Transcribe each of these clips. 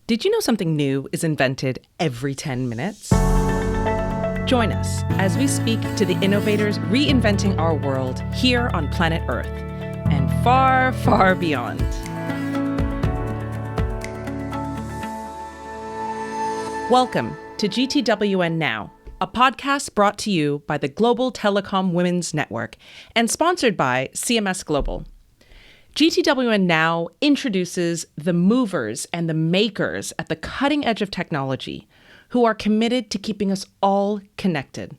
Did you know something new is invented every 10 minutes? Join us as we speak to the innovators reinventing our world here on planet Earth and far, far beyond. Welcome to GTWN Now, a podcast brought to you by the Global Telecom Women's Network and sponsored by CMS Global. GTWN Now introduces the movers and the makers at the cutting edge of technology who are committed to keeping us all connected.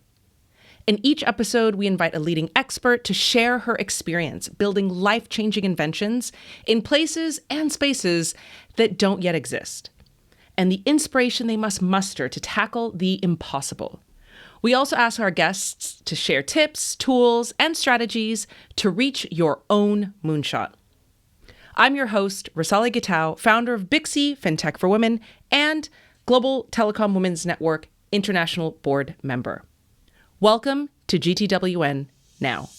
In each episode, we invite a leading expert to share her experience building life-changing inventions in places and spaces that don't yet exist, and the inspiration they must muster to tackle the impossible. We also ask our guests to share tips, tools, and strategies to reach your own moonshot. I'm your host, Rosali Gitau, founder of Bixi FinTech for Women and Global Telecom Women's Network International Board member. Welcome to GTWN Now.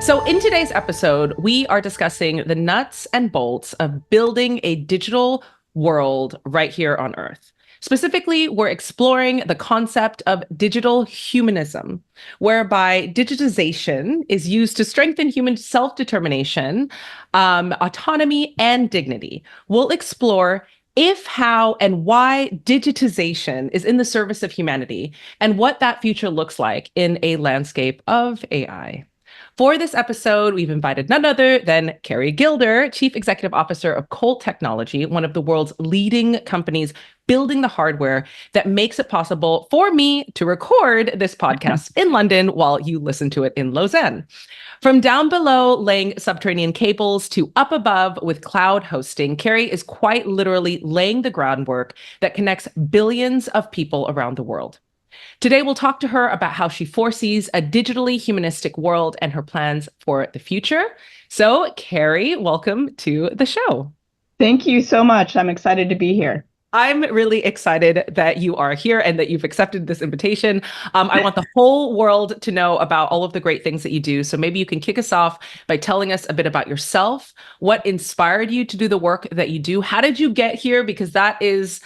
So in today's episode, we are discussing the nuts and bolts of building a digital world right here on Earth. Specifically, we're exploring the concept of digital humanism, whereby digitization is used to strengthen human self-determination, autonomy, and dignity. We'll explore if, how, and why digitization is in the service of humanity and what that future looks like in a landscape of AI. For this episode, we've invited none other than Keri Gilder, Chief Executive Officer of Colt Technology, one of the world's leading companies building the hardware that makes it possible for me to record this podcast in London while you listen to it in Lausanne. From down below laying subterranean cables to up above with cloud hosting, Keri is quite literally laying the groundwork that connects billions of people around the world. Today, we'll talk to her about how she foresees a digitally humanistic world and her plans for the future. So, Keri, welcome to the show. Thank you so much. I'm excited to be here. I'm really excited that you are here and that you've accepted this invitation. I want the whole world to know about all of the great things that you do. So maybe you can kick us off by telling us a bit about yourself, what inspired you to do the work that you do? How did you get here? Because that is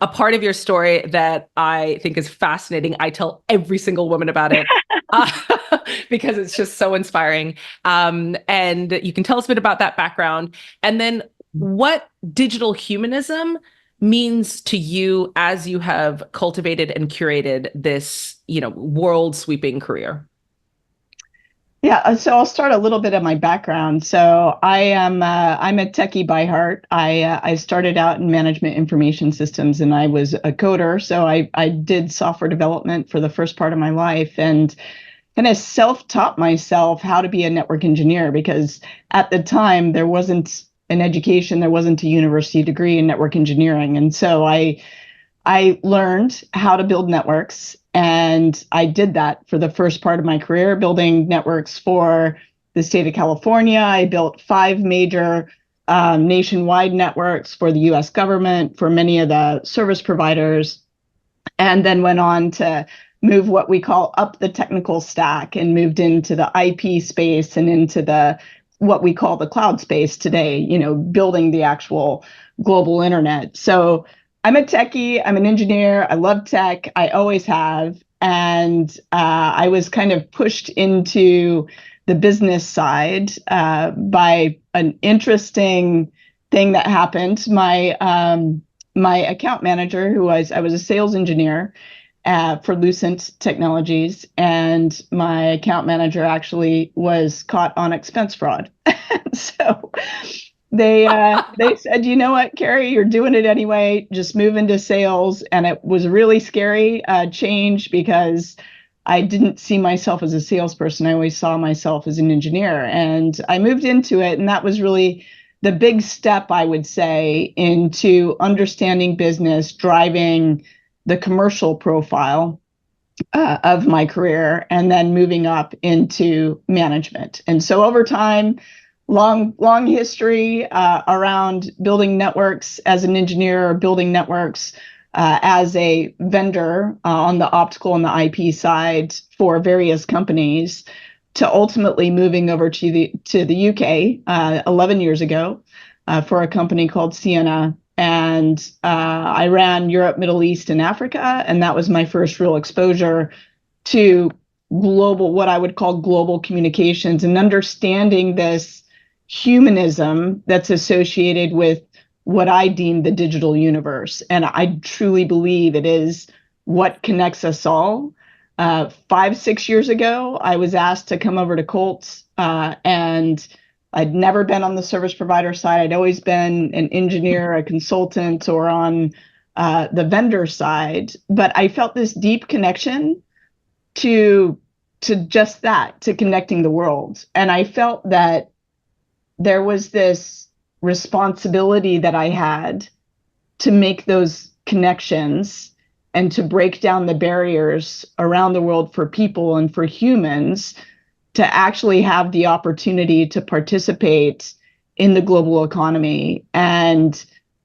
a part of your story that I think is fascinating. I tell every single woman about it because it's just so inspiring. And you can tell us a bit about that background. And then what digital humanism means to you as you have cultivated and curated this, world-sweeping career. Yeah, so I'll start a little bit of my background. So I'm a techie by heart. I started out in management information systems, and I was a coder. So I did software development for the first part of my life, and kind of self-taught myself how to be a network engineer, because at the time there wasn't an education, there wasn't a university degree in network engineering, and so I learned how to build networks. And I did that for the first part of my career, building networks for the state of California. I built 5 major nationwide networks for the US government, for many of the service providers, and then went on to move what we call up the technical stack and moved into the IP space and into the what we call the cloud space today, building the actual global internet. So I'm a techie, I'm an engineer, I love tech, I always have. And I was kind of pushed into the business side by an interesting thing that happened. My account manager, I was a sales engineer for Lucent Technologies, and my account manager actually was caught on expense fraud. So they said, you know what, Keri, you're doing it anyway, just move into sales. And it was a really scary change, because I didn't see myself as a salesperson. I always saw myself as an engineer. And I moved into it, and that was really the big step, I would say, into understanding business, driving the commercial profile of my career, and then moving up into management. And so over time, long history around building networks as an engineer, or building networks as a vendor on the optical and the IP side for various companies. to ultimately moving over to the UK 11 years ago for a company called Sienna. And I ran Europe, Middle East, and Africa. And that was my first real exposure to global, what I would call global communications, and understanding this humanism that's associated with what I deem the digital universe. And I truly believe it is what connects us all. 5, 6 years ago, I was asked to come over to Colts, and I'd never been on the service provider side. I'd always been an engineer, a consultant, or on the vendor side. But I felt this deep connection to just that, to connecting the world. And I felt that there was this responsibility that I had to make those connections and to break down the barriers around the world for people and for humans to actually have the opportunity to participate in the global economy. And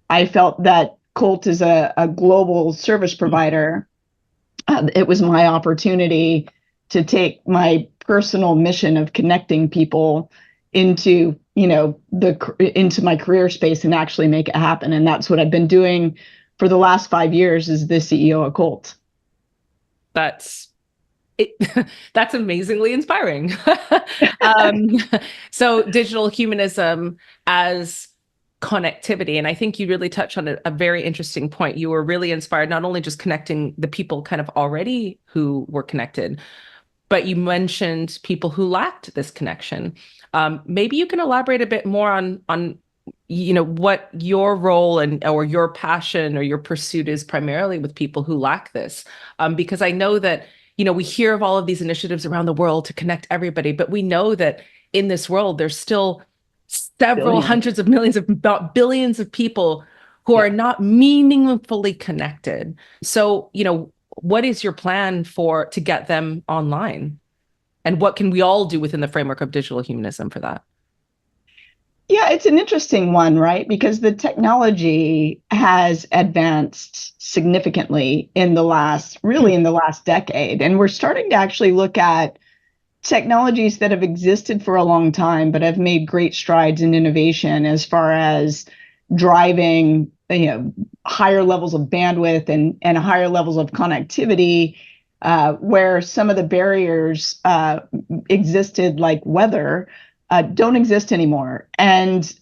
I felt that Colt is a global service provider. It was my opportunity to take my personal mission of connecting people into, into my career space and actually make it happen. And that's what I've been doing for the last 5 years as the CEO of Colt. That's it. That's amazingly inspiring. um, so digital humanism as connectivity. And I think you really touched on a very interesting point. You were really inspired, not only just connecting the people kind of already who were connected, but you mentioned people who lacked this connection. Maybe you can elaborate a bit more on what your role or your passion or your pursuit is primarily with people who lack this, because I know that we hear of all of these initiatives around the world to connect everybody, but we know that in this world there's still several hundreds of millions, if not billions of people who are not meaningfully connected. So, what is your plan to get them online? And what can we all do within the framework of digital humanism for that? Yeah, it's an interesting one, right? Because the technology has advanced significantly in the last decade. And we're starting to actually look at technologies that have existed for a long time, but have made great strides in innovation as far as driving, higher levels of bandwidth and higher levels of connectivity, where some of the barriers existed, like weather, don't exist anymore. And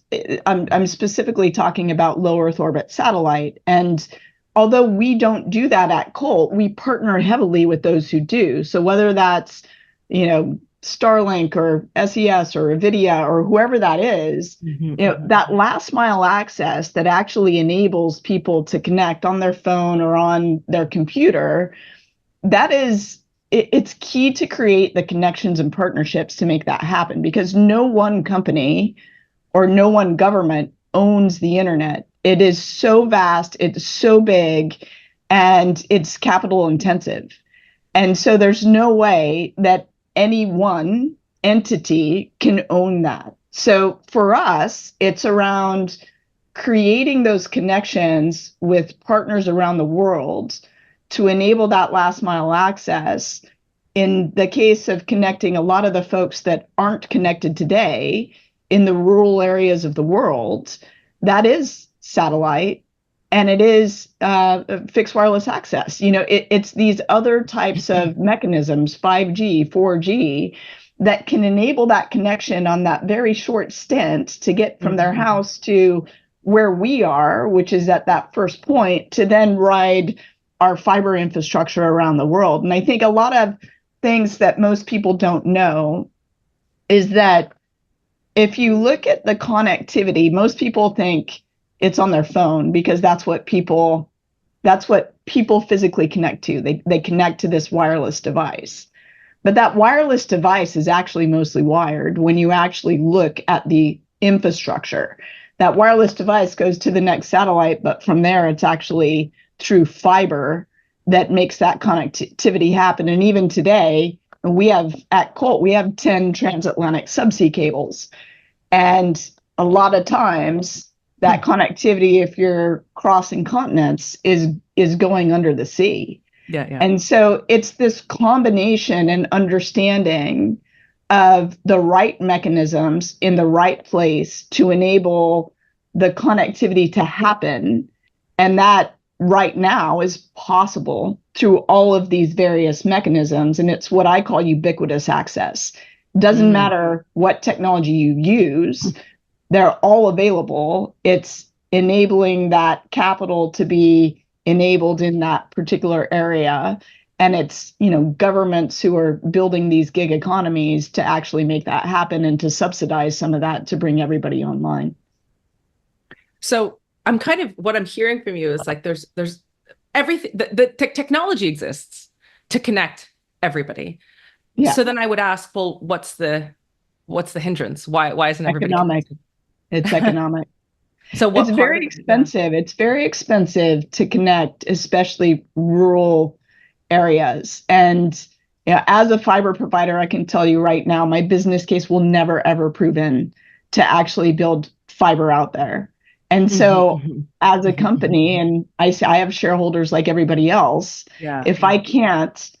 I'm specifically talking about low Earth orbit satellite. And although we don't do that at Colt, we partner heavily with those who do. So whether that's, Starlink or SES or Nvidia or whoever that is, that last mile access that actually enables people to connect on their phone or on their computer, it's key to create the connections and partnerships to make that happen, because no one company or no one government owns the internet. It is so vast, it's so big, and it's capital intensive. And so there's no way that any one entity can own that. So for us, it's around creating those connections with partners around the world to enable that last mile access. In the case of connecting a lot of the folks that aren't connected today in the rural areas of the world, that is satellite. And it is fixed wireless access. It's these other types of mechanisms, 5G, 4G, that can enable that connection on that very short stint to get from their house to where we are, which is at that first point, to then ride our fiber infrastructure around the world. And I think a lot of things that most people don't know is that if you look at the connectivity, most people think it's on their phone because that's what people physically connect to. They connect to this wireless device. But that wireless device is actually mostly wired when you actually look at the infrastructure. That wireless device goes to the next satellite, but from there it's actually through fiber that makes that connectivity happen. And even today, at Colt, we have 10 transatlantic subsea cables. And a lot of times that connectivity, if you're crossing continents, is going under the sea. Yeah. And so it's this combination and understanding of the right mechanisms in the right place to enable the connectivity to happen. And that right now is possible through all of these various mechanisms. And it's what I call ubiquitous access. Doesn't matter what technology you use, they're all available. It's enabling that capital to be enabled in that particular area. And it's, governments who are building these gig economies to actually make that happen and to subsidize some of that to bring everybody online. So I'm kind of what I'm hearing from you is like there's everything technology exists to connect everybody. Yeah. So then I would ask, well, what's the hindrance? Why isn't everybody Economic. connected? It's economic. So It's what part very of it? Yeah. expensive. It's very expensive to connect, especially rural areas. And as a fiber provider, I can tell you right now, my business case will never ever prove in to actually build fiber out there. And so, as a company, and I say I have shareholders like everybody else, Yeah. if I can't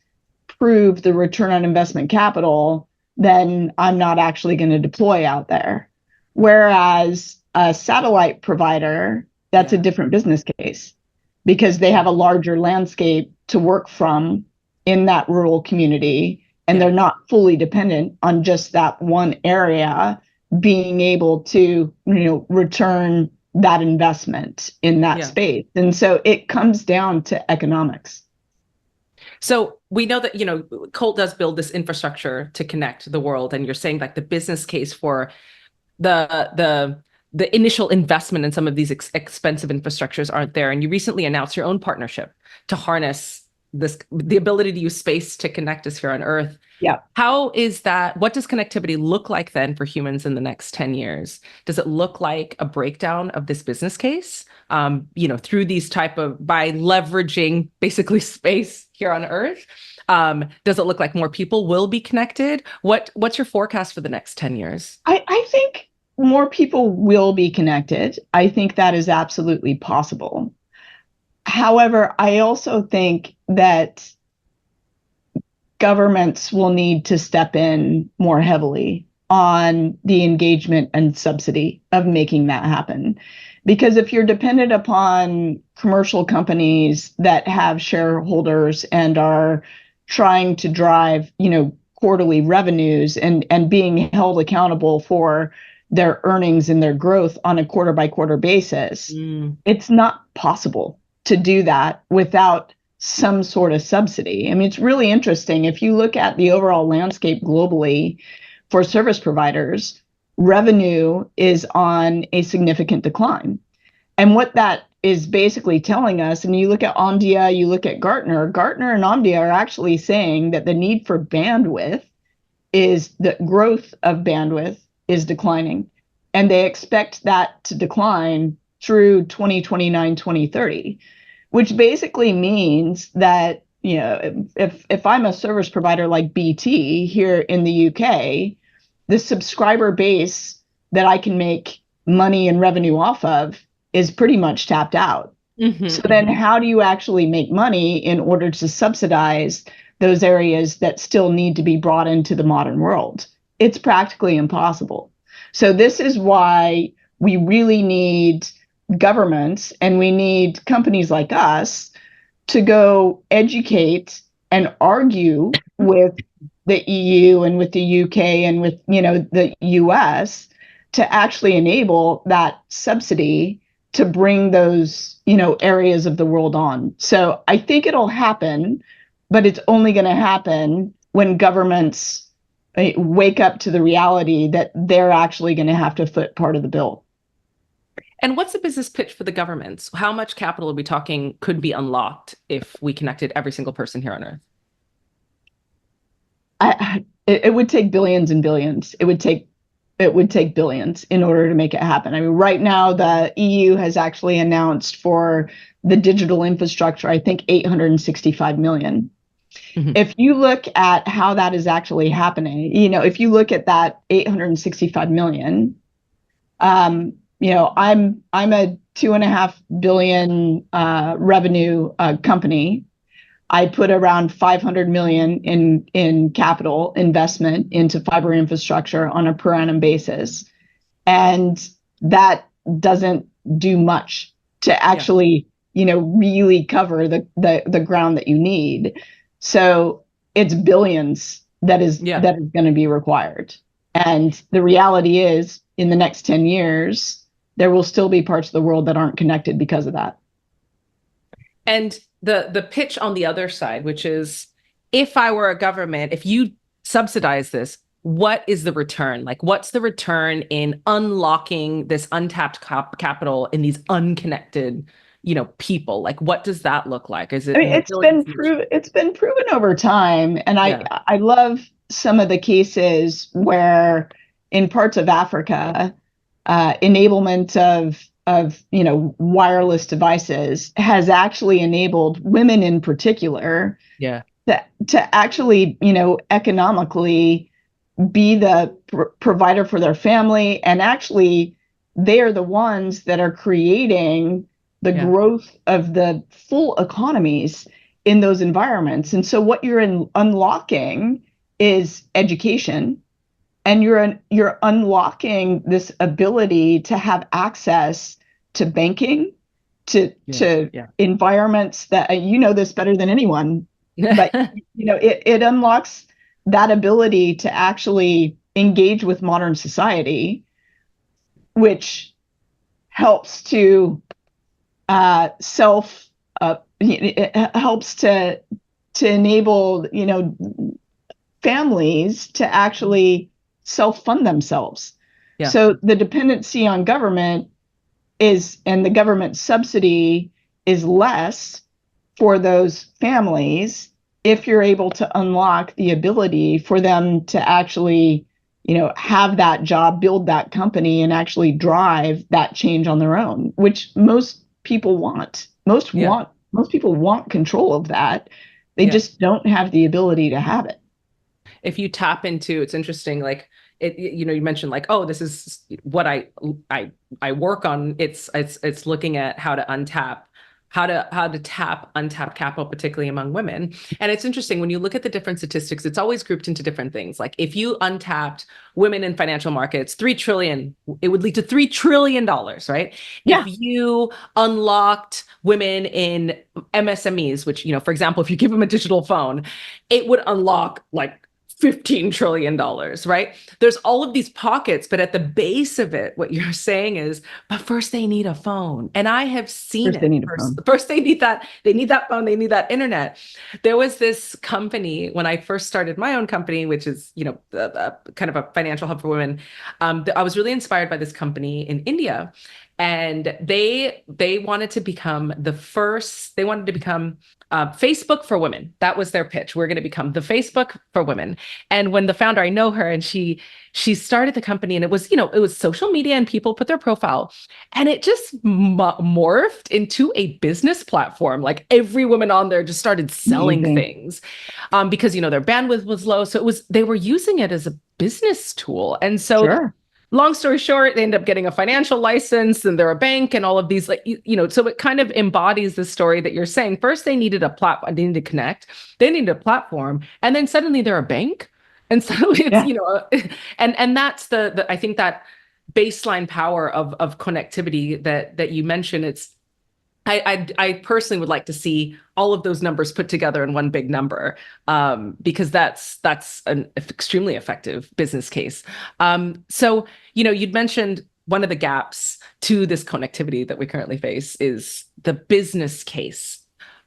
prove the return on investment capital, then I'm not actually going to deploy out there. Whereas a satellite provider, that's a Yeah. different business case because they have a larger landscape to work from in that rural community, and Yeah. they're not fully dependent on just that one area being able to, return that investment in that Yeah. space. And so it comes down to economics. So we know that, Colt does build this infrastructure to connect the world, and you're saying like the business case for the initial investment in some of these expensive infrastructures aren't there. And you recently announced your own partnership to harness the ability to use space to connect us here on Earth. Yeah. How is that? What does connectivity look like then for humans in the next 10 years? Does it look like a breakdown of this business case? Through these type of by leveraging basically space here on Earth? Does it look like more people will be connected? What's your forecast for the next 10 years? I think more people will be connected. I think that is absolutely possible. However, I also think that governments will need to step in more heavily on the engagement and subsidy of making that happen. Because if you're dependent upon commercial companies that have shareholders and are trying to drive, quarterly revenues and being held accountable for their earnings and their growth on a quarter by quarter basis, it's not possible to do that without some sort of subsidy. I mean, it's really interesting. If you look at the overall landscape globally for service providers, revenue is on a significant decline. And what that is basically telling us, and you look at Omdia, you look at Gartner and Omdia are actually saying that the need for bandwidth is the growth of bandwidth is declining. And they expect that to decline through 2029, 2030, which basically means that, if I'm a service provider like BT here in the UK, the subscriber base that I can make money and revenue off of is pretty much tapped out. So then how do you actually make money in order to subsidize those areas that still need to be brought into the modern world? It's practically impossible. So this is why we really need governments and we need companies like us to go educate and argue with the EU and with the UK and with, the US to actually enable that subsidy to bring those, areas of the world on. So I think it'll happen, but it's only going to happen when governments wake up to the reality that they're actually going to have to foot part of the bill. And what's the business pitch for the governments? How much capital are we talking could be unlocked if we connected every single person here on Earth? It would take billions and billions. It would take billions in order to make it happen. I mean, right now the EU has actually announced for the digital infrastructure, I think 865 million. If you look at how that is actually happening, if you look at that 865 million, I'm a 2.5 billion revenue company. I put around 500 million in capital investment into fiber infrastructure on a per annum basis, and that doesn't do much to Yeah. actually, really cover the ground that you need. So it's billions Yeah. that is going to be required. And the reality is, in the next 10 years, there will still be parts of the world that aren't connected because of that. And the pitch on the other side, which is if I were a government, if you subsidize this, what is the return? Like, what's the return in unlocking this untapped capital in these unconnected, people? Like, what does that look like? Is I it, mean, billions each? it's been proven over time, and Yeah. I love some of the cases where in parts of Africa, enablement of wireless devices has actually enabled women in particular Yeah. to actually economically be the provider for their family, and actually they are the ones that are creating the Yeah. growth of the full economies in those environments. And so what unlocking is education, and you're unlocking this ability to have access to banking, Yeah. to Yeah. environments that you know this better than anyone, but Yeah. it unlocks that ability to actually engage with modern society, which helps to self it helps to enable families to actually self-fund themselves. Yeah. So the dependency on government and the government subsidy is less for those families if you're able to unlock the ability for them to actually, have that job, build that company, and actually drive that change on their own, which most people want. Yeah. Most people want control of that. They Yeah. just don't have the ability to have it. If you tap into, it's interesting, like you mentioned like, oh, this is what I work on. It's looking at how to untap, how to tap untapped capital, particularly among women. And it's interesting when you look at the different statistics, it's always grouped into different things. Like if you untapped women in financial markets, 3 trillion, it would lead to $3 trillion, right? If Yeah, you unlocked women in MSMEs, which, for example, if you give them a digital phone, it would unlock like $15 trillion, right? There's all of these pockets, but at the base of it, what you're saying is, but first they need a phone. And I have seen first they it. need a First, phone. first they need that phone, they need that internet. There was this company when I first started my own company, which is, kind of a financial hub for women. I was really inspired by this company in India. And they wanted to become they wanted to become Facebook for women. That was their pitch. We're going to become the Facebook for women. And when the founder, I know her, and she started the company, and it was it was social media, and people put their profile, and it just morphed into a business platform. Like every woman on there just started selling Amazing. things, because their bandwidth was low, so they were using it as a business tool. And so Sure. long story short, they end up getting a financial license, and they're a bank and all of these, like, so it kind of embodies the story that you're saying. First, they needed a platform, they needed to connect, they needed a platform, and then suddenly they're a bank. And suddenly it's, Yeah. and that's the I think that baseline power of connectivity that you mentioned. I personally would like to see all of those numbers put together in one big number, because that's an extremely effective business case. So, you'd mentioned one of the gaps to this connectivity that we currently face is the business case.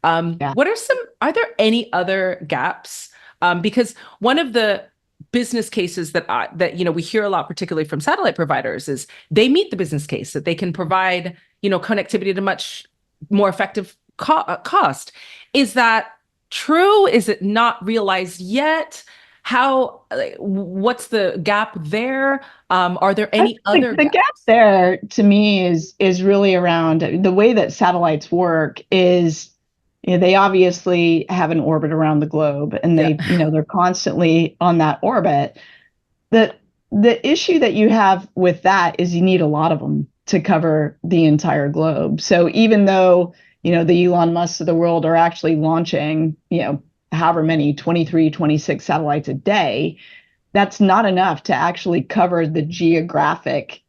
Yeah. Are there any other gaps? Because one of the business cases that we hear a lot, particularly from satellite providers, is they meet the business case that they can provide connectivity at a much more effective cost. Is that true? Is it not realized yet? What's the gap there? Are there I any think other the gap gaps? there to me is really around the way that satellites work is, they obviously have an orbit around the globe, and Yeah. they're constantly on that orbit. The the issue that you have with that is you need a lot of them to cover the entire globe. So even though, the Elon Musk of the world are actually launching, however many, 23, 26 satellites a day, that's not enough to actually cover the geographic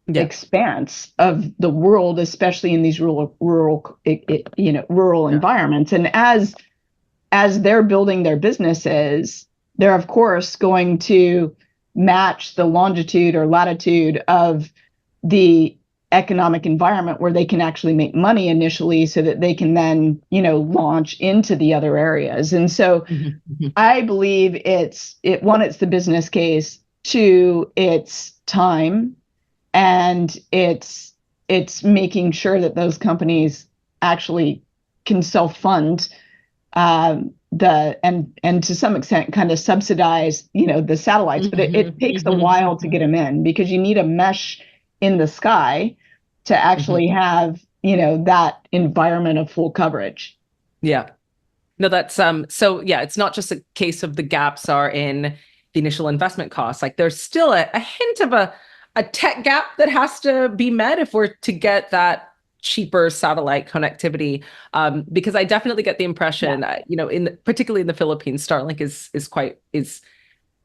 Yeah. expanse of the world, especially in these rural Yeah. environments. And as they're building their businesses, they're of course going to match the longitude or latitude of the economic environment where they can actually make money initially so that they can then, launch into the other areas. And so Mhm. I believe one, it's the business case, two, it's time, and it's making sure that those companies actually can self-fund and to some extent kind of subsidize the satellites, but it takes a while to get them in because you need a mesh in the sky to actually have that environment of full coverage. Yeah. No, that's so yeah, it's not just a case of the gaps are in the initial investment costs. Like there's still a hint of a tech gap that has to be met if we're to get that cheaper satellite connectivity. Because I definitely get the impression, Yeah. particularly in the Philippines, Starlink is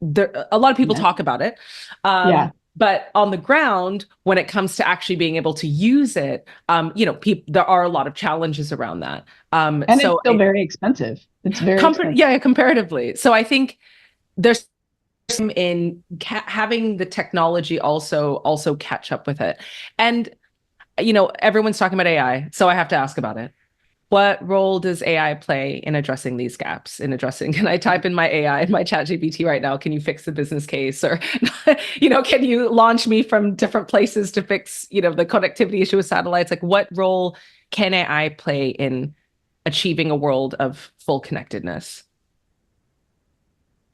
there. A lot of people Yeah. talk about it. Yeah. But on the ground, when it comes to actually being able to use it, there are a lot of challenges around that. And it's still very expensive. It's very expensive. Yeah, comparatively. So I think there's some in having the technology also catch up with it. And everyone's talking about AI, so I have to ask about it. What role does AI play in addressing these gaps? Can I type in my AI in my chat GPT right now? Can you fix the business case? Or, can you launch me from different places to fix, the connectivity issue with satellites? Like what role can AI play in achieving a world of full connectedness?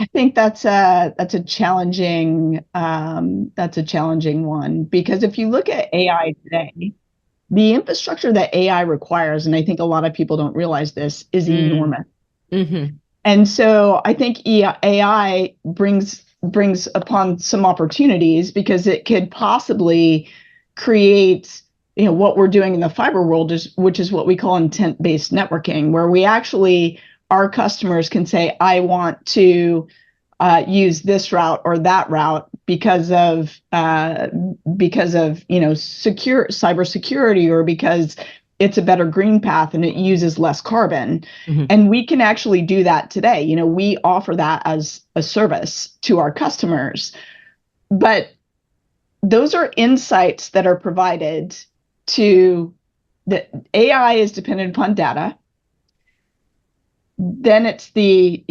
I think that's a challenging one because if you look at AI today, the infrastructure that AI requires, and I think a lot of people don't realize this, is Mm. enormous. Mm-hmm. And so I think AI brings upon some opportunities because it could possibly create, what we're doing in the fiber world which is what we call intent-based networking, where we actually our customers can say, I want to use this route or that route because of secure cybersecurity or because it's a better green path and it uses less carbon. Mm-hmm. And we can actually do that today. We offer that as a service to our customers. But those are insights that are provided to the AI is dependent upon data. Then it's the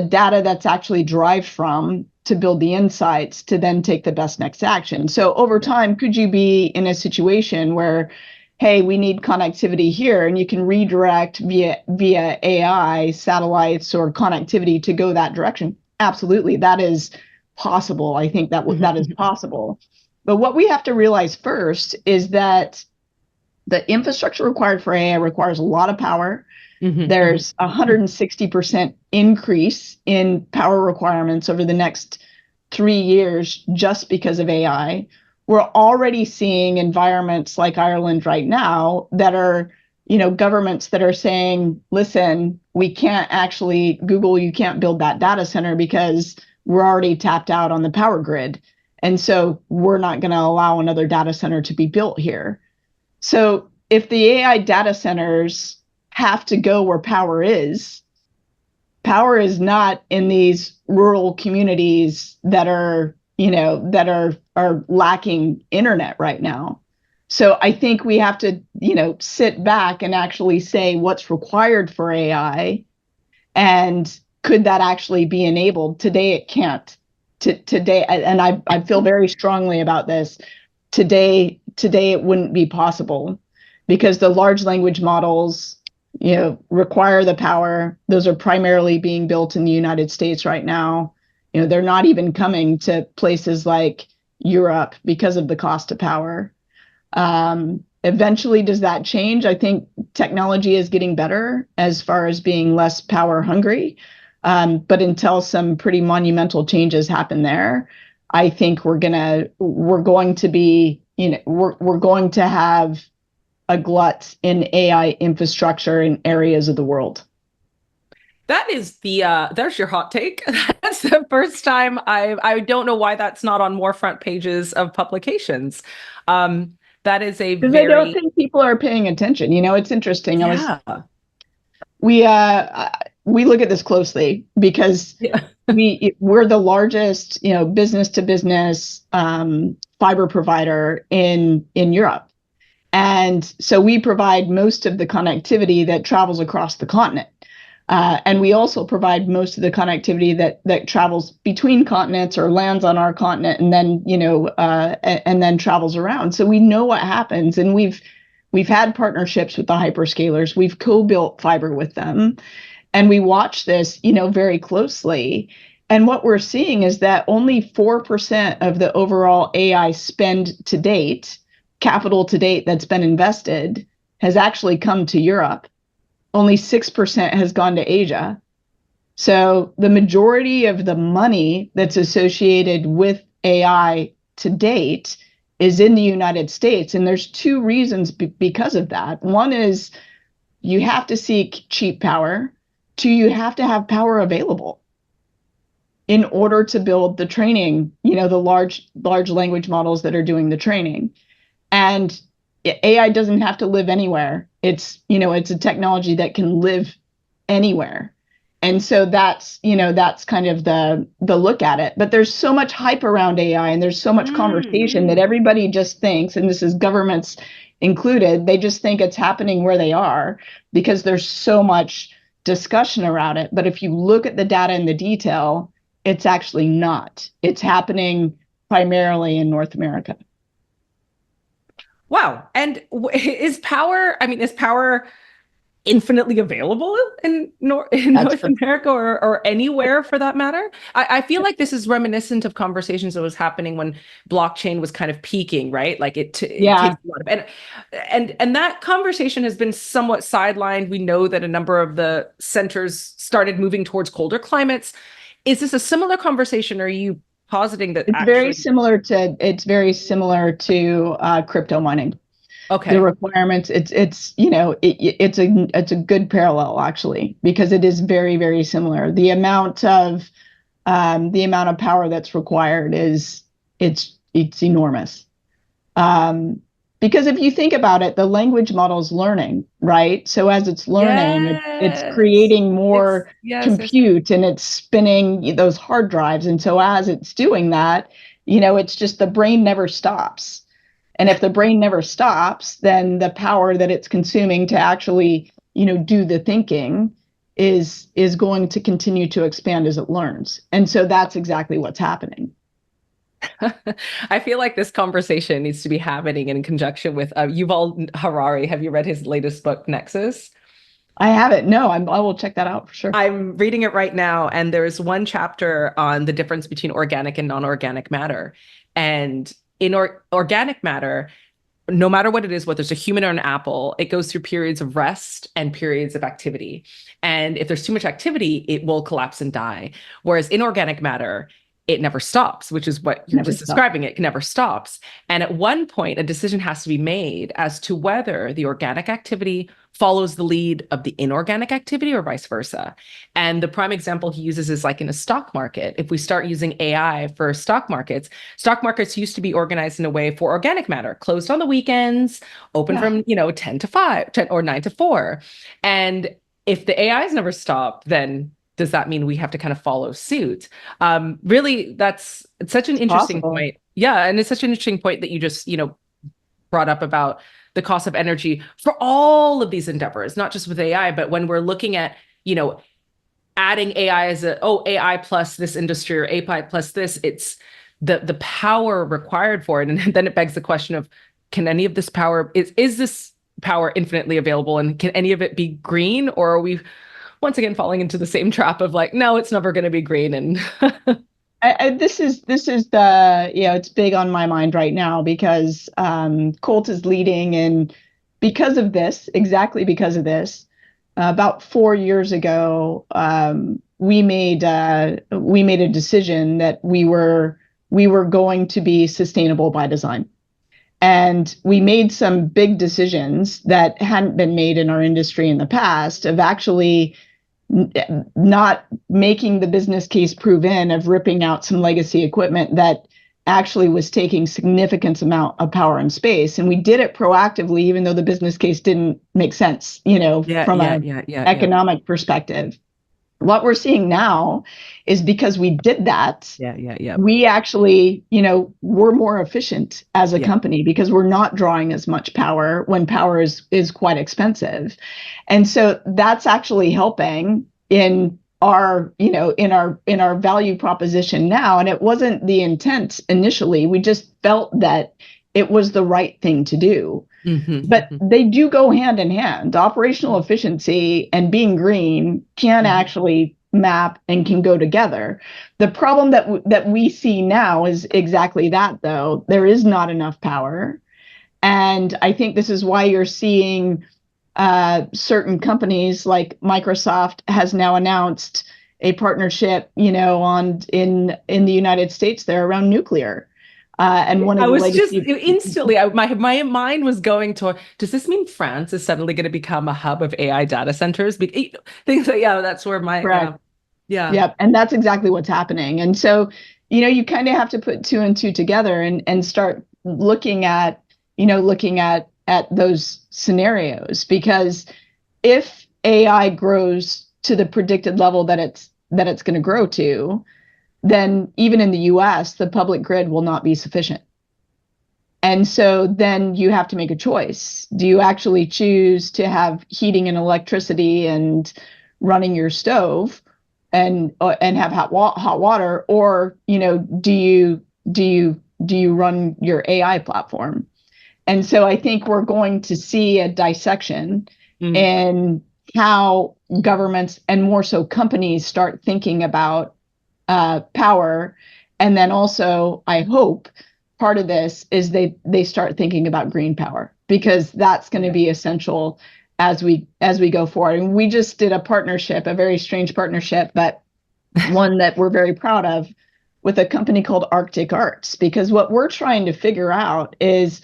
data that's actually derived from to build the insights to then take the best next action. So over time, could you be in a situation where, hey, we need connectivity here, and you can redirect via AI, satellites, or connectivity to go that direction? Absolutely, that is possible. I think that is possible. But what we have to realize first is that the infrastructure required for AI requires a lot of power. Mm-hmm. There's 160% increase in power requirements over the next 3 years just because of AI. We're already seeing environments like Ireland right now that are, governments that are saying, listen, we can't actually, Google, you can't build that data center because we're already tapped out on the power grid. And so we're not going to allow another data center to be built here. So if the AI data centers have to go where power is not in these rural communities that are, are lacking internet right now. So I think we have to, sit back and actually say what's required for AI and could that actually be enabled? Today it can't. Today, and I feel very strongly about this. Today it wouldn't be possible because the large language models, require the power. Those are primarily being built in the United States right now. They're not even coming to places like Europe because of the cost of power. Eventually, does that change? I think technology is getting better as far as being less power hungry. But until some pretty monumental changes happen there, I think we're going to be, we're going to have a glut in AI infrastructure in areas of the world. That is there's your hot take. That's the first time I don't know why that's not on more front pages of publications. Um, that is a Because I don't very, think people are paying attention. It's interesting. yeah. We look at this closely because Yeah. we're the largest, business to business fiber provider in Europe. And so we provide most of the connectivity that travels across the continent. And we also provide most of the connectivity that travels between continents or lands on our continent and then, and then travels around. So we know what happens. And we've had partnerships with the hyperscalers. We've co-built fiber with them. And we watch this, very closely. And what we're seeing is that only 4% of the overall AI spend to date, capital to date that's been invested, has actually come to Europe. Only 6% has gone to Asia. So the majority of the money that's associated with AI to date is in the United States. And there's two reasons because of that. One is you have to seek cheap power. Two, you have to have power available in order to build the training, the large language models that are doing the training. And AI doesn't have to live anywhere. It's a technology that can live anywhere. And so that's kind of the look at it. But there's so much hype around AI and there's so much conversation that everybody just thinks, and this is governments included, they just think it's happening where they are because there's so much discussion around it. But if you look at the data and the detail, it's actually not. It's happening primarily in North America. Wow. And is power infinitely available in That's North for America or anywhere for that matter? I feel like this is reminiscent of conversations that was happening when blockchain was kind of peaking, right? Like it yeah. takes a lot of and that conversation has been somewhat sidelined. We know that a number of the centers started moving towards colder climates. Is this a similar conversation? Or are you positing that It's very actually? similar to crypto mining. The Okay. requirements, it's a good parallel actually because it is very, very similar. The amount of power that's required it's enormous. Because if you think about it, the language model is learning, right? So as it's learning, it's Yes. creating more Yes, yes, yes. compute and it's spinning those hard drives. And so as it's doing that, it's just the brain never stops. And if the brain never stops, then the power that it's consuming to actually, do the thinking is going to continue to expand as it learns. And so that's exactly what's happening. I feel like this conversation needs to be happening in conjunction with Yuval Harari. Have you read his latest book, Nexus? I haven't. No, I will check that out for sure. I'm reading it right now, and there's one chapter on the difference between organic and non-organic matter. And in organic matter, no matter what it is, whether it's a human or an apple, it goes through periods of rest and periods of activity. And if there's too much activity, it will collapse and die. Whereas inorganic matter, it never stops, which is what you're Never just stop. describing. It never stops. And at one point, a decision has to be made as to whether the organic activity follows the lead of the inorganic activity or vice versa. And the prime example he uses is like in a stock market. If we start using AI for stock markets used to be organized in a way for organic matter, closed on the weekends, open Yeah. from, 10 to 5, 10 or 9 to 4. And if the AIs never stop, then does that mean we have to kind of follow suit? Really, that's such an It's interesting possible. point. Yeah, and it's such an interesting point that you just, brought up about the cost of energy for all of these endeavors, not just with AI, but when we're looking at, adding AI as AI plus this industry or AI plus this, it's the power required for it. And then it begs the question of, can any of this power, is this power infinitely available, and can any of it be green, or are we once again falling into the same trap of like, no, it's never going to be green? And This is the it's big on my mind right now because Colt is leading, and exactly because of this, about 4 years ago, we made a decision that we were going to be sustainable by design. And we made some big decisions that hadn't been made in our industry in the past of actually not making the business case proven, of ripping out some legacy equipment that actually was taking significant amount of power and space. And we did it proactively, even though the business case didn't make sense, Yeah, from yeah, an yeah, yeah, yeah, economic perspective. What we're seeing now is because we did that, yeah, yeah, yeah, we actually, we're more efficient as a yeah. company because we're not drawing as much power when power is quite expensive. And so that's actually helping in our, in our value proposition now. And it wasn't the intent initially. We just felt that it was the right thing to do. But Mm-hmm, they do go hand in hand. Operational efficiency and being green can mm-hmm. actually map and can go together. The problem that we see now is exactly that, though. There is not enough power. And I think this is why you're seeing certain companies like Microsoft has now announced a partnership, in the United States there around nuclear. And one of I the was just legacy instantly, my mind was going to, does this mean France is suddenly going to become a hub of AI data centers? Things like, yeah, that's where correct. yeah, yeah, Yep, and that's exactly what's happening. And so, you kind of have to put two and two together and start looking at those scenarios, because if AI grows to the predicted level that it's going to grow to, then even in the US, the public grid will not be sufficient. And so then you have to make a choice. Do you actually choose to have heating and electricity and running your stove and have hot water, or do you run your AI platform? And so I think we're going to see a dissection mm, in how governments and more so companies start thinking about power. And then also, I hope part of this is they start thinking about green power, because that's going to yeah. be essential as we go forward. And we just did a partnership, a very strange partnership, but one that we're very proud of, with a company called Arctic Arts, because what we're trying to figure out is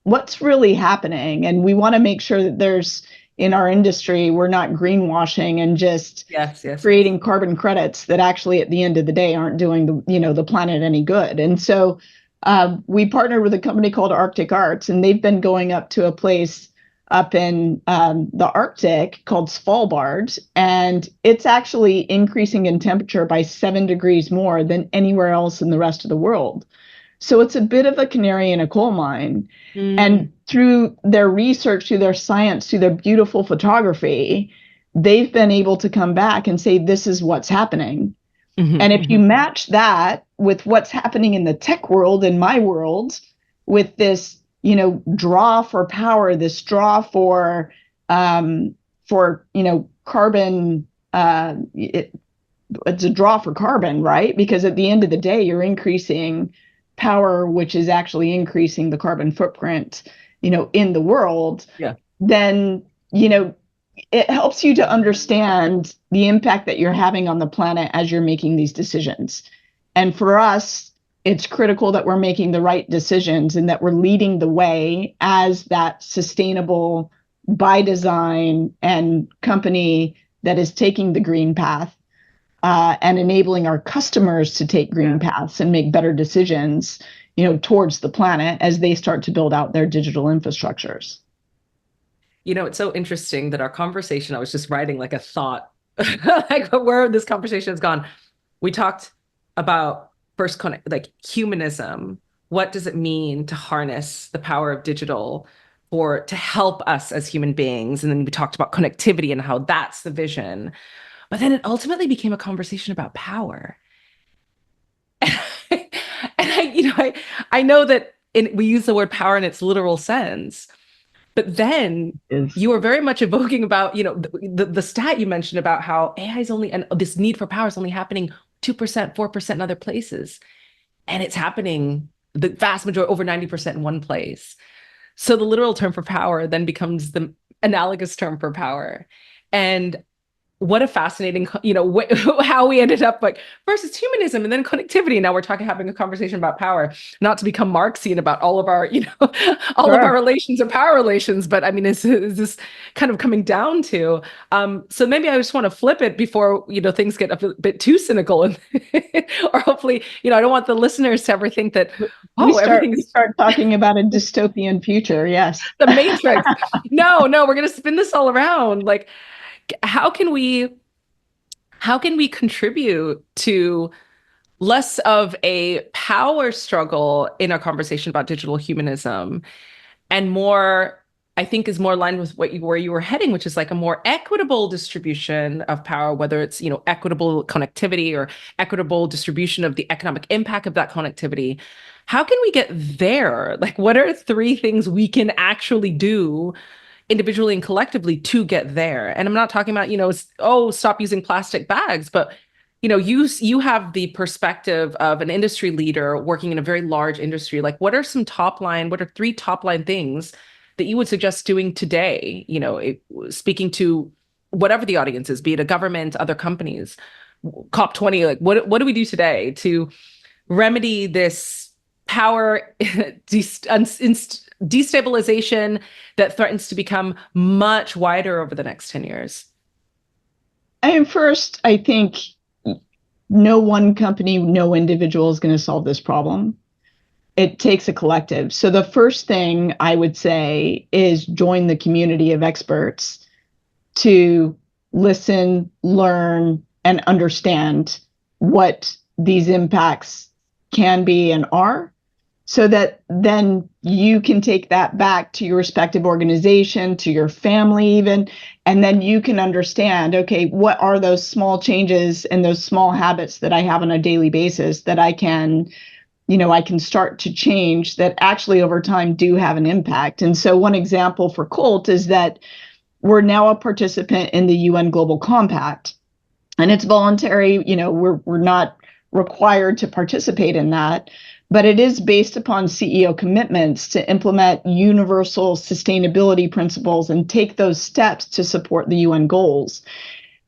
what's really happening. And we want to make sure that in our industry, we're not greenwashing and just Yes, yes, yes. creating carbon credits that actually at the end of the day aren't doing the planet any good. And so we partnered with a company called Arctic Arts, and they've been going up to a place up in the Arctic called Svalbard, and it's actually increasing in temperature by 7 degrees more than anywhere else in the rest of the world. So it's a bit of a canary in a coal mine. And Mm, through their research, through their science, through their beautiful photography, they've been able to come back and say, this is what's happening. mhm, And if you mhm. match that with what's happening in the tech world, in my world, with this, draw for power, this draw for carbon, it's a draw for carbon, right? Because at the end of the day, you're increasing power, which is actually increasing the carbon footprint, in the world. Yeah. Then, it helps you to understand the impact that you're having on the planet as you're making these decisions. And for us, it's critical that we're making the right decisions and that we're leading the way as that sustainable, by design, and company that is taking the green path, and enabling our customers to take green Yeah. paths and make better decisions, towards the planet as they start to build out their digital infrastructures. It's so interesting that our conversation, I was just writing like a thought, like where this conversation has gone. We talked about first connect, like humanism. What does it mean to harness the power of digital to help us as human beings? And then we talked about connectivity and how that's the vision. But then it ultimately became a conversation about power. And I know that we use the word power in its literal sense, but then Is you were very much evoking about, the stat you mentioned about how AI is only, and this need for power is only happening 2%, 4% in other places. And it's happening the vast majority, over 90% in one place. So the literal term for power then becomes the analogous term for power. And what a fascinating, how we ended up like first it's humanism and then connectivity. Now we're having a conversation about power, not to become Marxian about all of our, all of our Sure. relations or power relations. But I mean, is this kind of coming down to, so maybe I just want to flip it before, things get a bit too cynical and, or hopefully, I don't want the listeners to ever think that, We oh, start we everything's start talking about a dystopian future. Yes. the Matrix. No, no, we're going to spin this all around. Like, how can we, how can we contribute to less of a power struggle in our conversation about digital humanism and more, I think, is more aligned with where you were heading, which is like a more equitable distribution of power, whether it's, equitable connectivity or equitable distribution of the economic impact of that connectivity. How can we get there? Like, what are three things we can actually do individually and collectively to get there? And I'm not talking about, oh, stop using plastic bags, but you have the perspective of an industry leader working in a very large industry. Like, what are three top line things that you would suggest doing today? Speaking to whatever the audience is, be it a government, other companies, COP20, like what do we do today to remedy this power destabilization that threatens to become much wider over the next 10 years? First, I think no one company, no individual is going to solve this problem. It takes a collective. So the first thing I would say is join the community of experts to listen, learn, and understand what these impacts can be and are, so that then you can take that back to your respective organization, to your family even, and then you can understand, okay, what are those small changes and those small habits that I have on a daily basis that I can start to change that actually over time do have an impact. And so one example for Colt is that we're now a participant in the UN Global Compact, and it's voluntary. We're not required to participate in that, but it is based upon CEO commitments to implement universal sustainability principles and take those steps to support the UN goals.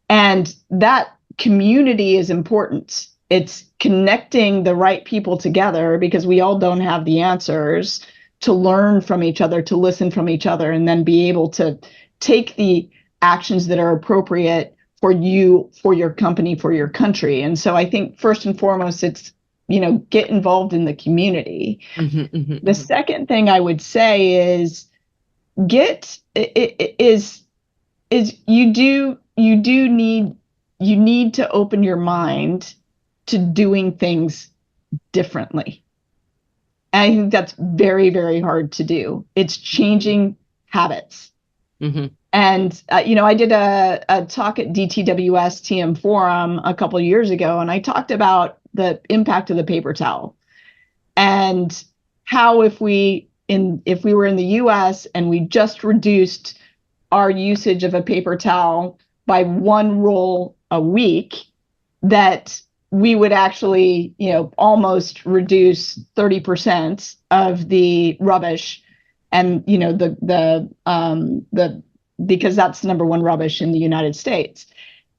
And that community is important. It's connecting the right people together because we all don't have the answers, to learn from each other, to listen from each other, and then be able to take the actions that are appropriate for you, for your company, for your country. And so I think first and foremost, it's, get involved in the community. The second thing I would say is get is you need to open your mind to doing things differently. And I think that's very, very hard to do. It's changing habits. Mm-hmm. And, I did a talk at DTWS TM Forum a couple of years ago, and I talked about the impact of the paper towel and how if we were in the US and we just reduced our usage of a paper towel by one roll a week, that we would actually, almost reduce 30% of the rubbish, and the because that's number one rubbish in the United States.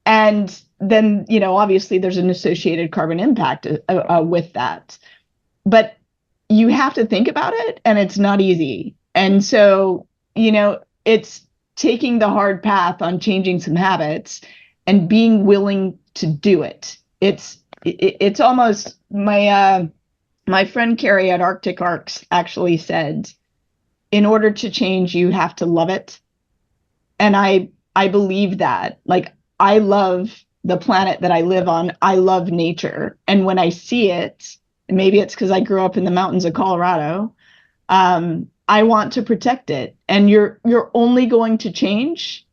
And then, obviously there's an associated carbon impact with that. But you have to think about it, and it's not easy. And so, it's taking the hard path on changing some habits and being willing to do it. It's almost my friend Keri at Arctic Arcs actually said, in order to change, you have to love it. And I believe that. Like, I love the planet that I live on. I love nature. And when I see it, maybe it's because I grew up in the mountains of Colorado, I want to protect it. And you're only going to change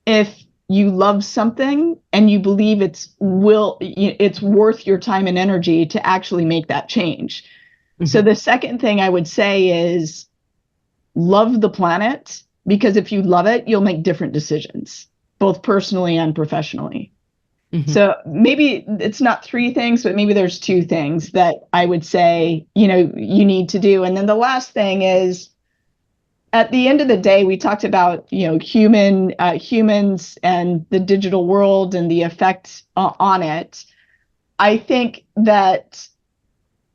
if you love something and you believe it's worth your time and energy to actually make that change. Mm-hmm. So the second thing I would say is love the planet, because if you love it, you'll make different decisions, both personally and professionally. Mm-hmm. So maybe it's not three things, but maybe there's two things that I would say, you need to do. And then the last thing is, at the end of the day, we talked about, humans and the digital world and the effect on it. I think that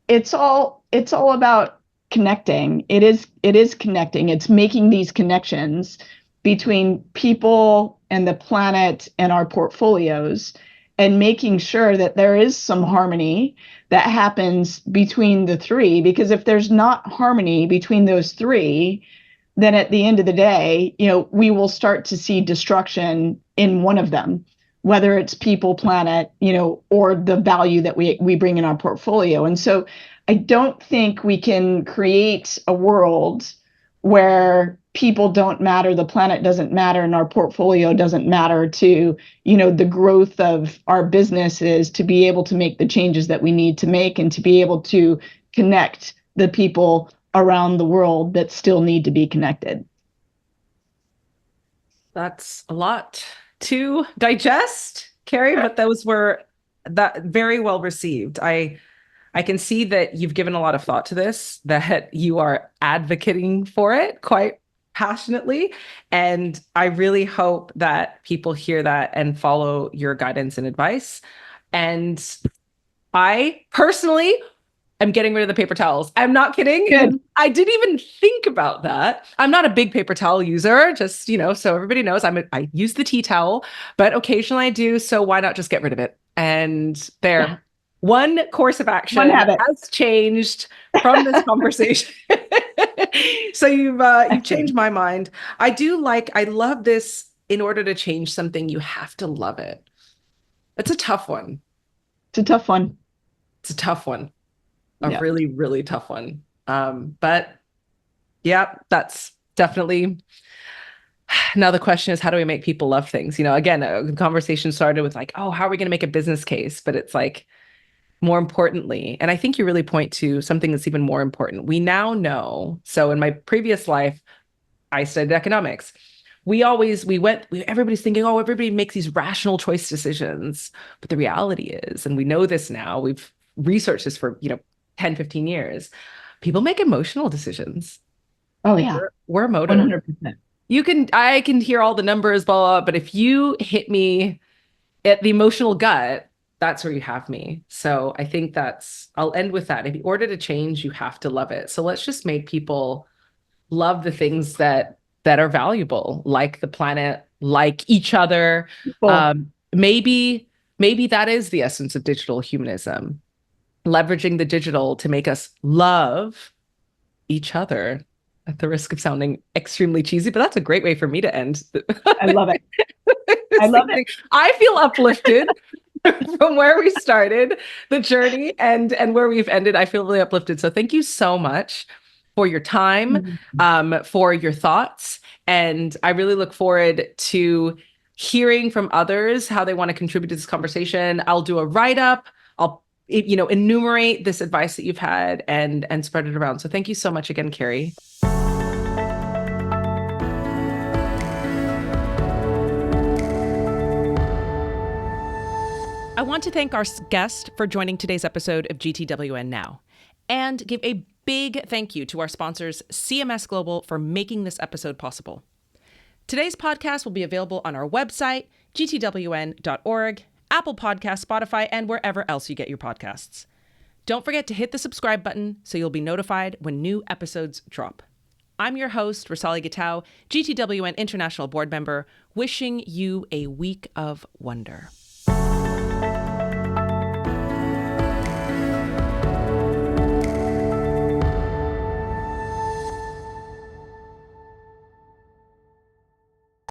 it's all about connecting. It is connecting. It's making these connections between people and the planet and our portfolios, and making sure that there is some harmony that happens between the three. Because if there's not harmony between those three, then at the end of the day, we will start to see destruction in one of them, whether it's people, planet, or the value that we bring in our portfolio. And so I don't think we can create a world where people don't matter, the planet doesn't matter, and our portfolio doesn't matter to, the growth of our businesses, to be able to make the changes that we need to make, and to be able to connect the people around the world that still need to be connected. That's a lot to digest, Keri, but those were that very well received. I can see that you've given a lot of thought to this, that you are advocating for it quite passionately. And I really hope that people hear that and follow your guidance and advice. And I personally am getting rid of the paper towels. I'm not kidding. Good. I didn't even think about that. I'm not a big paper towel user, just, so everybody knows I use the tea towel, but occasionally I do. So why not just get rid of it? And there. Yeah. One course of action has changed from this conversation. So you've changed my mind. I love this. In order to change something, you have to love it. It's a tough one. It's a tough one. It's a tough one. A really, really tough one. But yeah, that's definitely. Now the question is, how do we make people love things? Again, the conversation started with like, oh, how are we going to make a business case? But it's like, more importantly, and I think you really point to something that's even more important. We now know. So in my previous life, I studied economics. Everybody's thinking, oh, everybody makes these rational choice decisions. But the reality is, and we know this now, we've researched this for, 10, 15 years. People make emotional decisions. Oh yeah. We're emotive. 100%. I can hear all the numbers, blah, blah, but if you hit me at the emotional gut, that's where you have me. So I think I'll end with that. In order to change, you have to love it. So let's just make people love the things that are valuable, like the planet, like each other. Cool. Maybe that is the essence of digital humanism, leveraging the digital to make us love each other, at the risk of sounding extremely cheesy, but that's a great way for me to end. I love it. I love it. I feel uplifted. From where we started the journey and where we've ended. I feel really uplifted. So thank you so much for your time, for your thoughts. And I really look forward to hearing from others how they want to contribute to this conversation. I'll do a write-up. I'll enumerate this advice that you've had and spread it around. So thank you so much again, Keri. I want to thank our guest for joining today's episode of GTWN Now, and give a big thank you to our sponsors, CMS Global, for making this episode possible. Today's podcast will be available on our website, gtwn.org, Apple Podcasts, Spotify, and wherever else you get your podcasts. Don't forget to hit the subscribe button so you'll be notified when new episodes drop. I'm your host, Rasali Gitau, GTWN International Board Member, wishing you a week of wonder.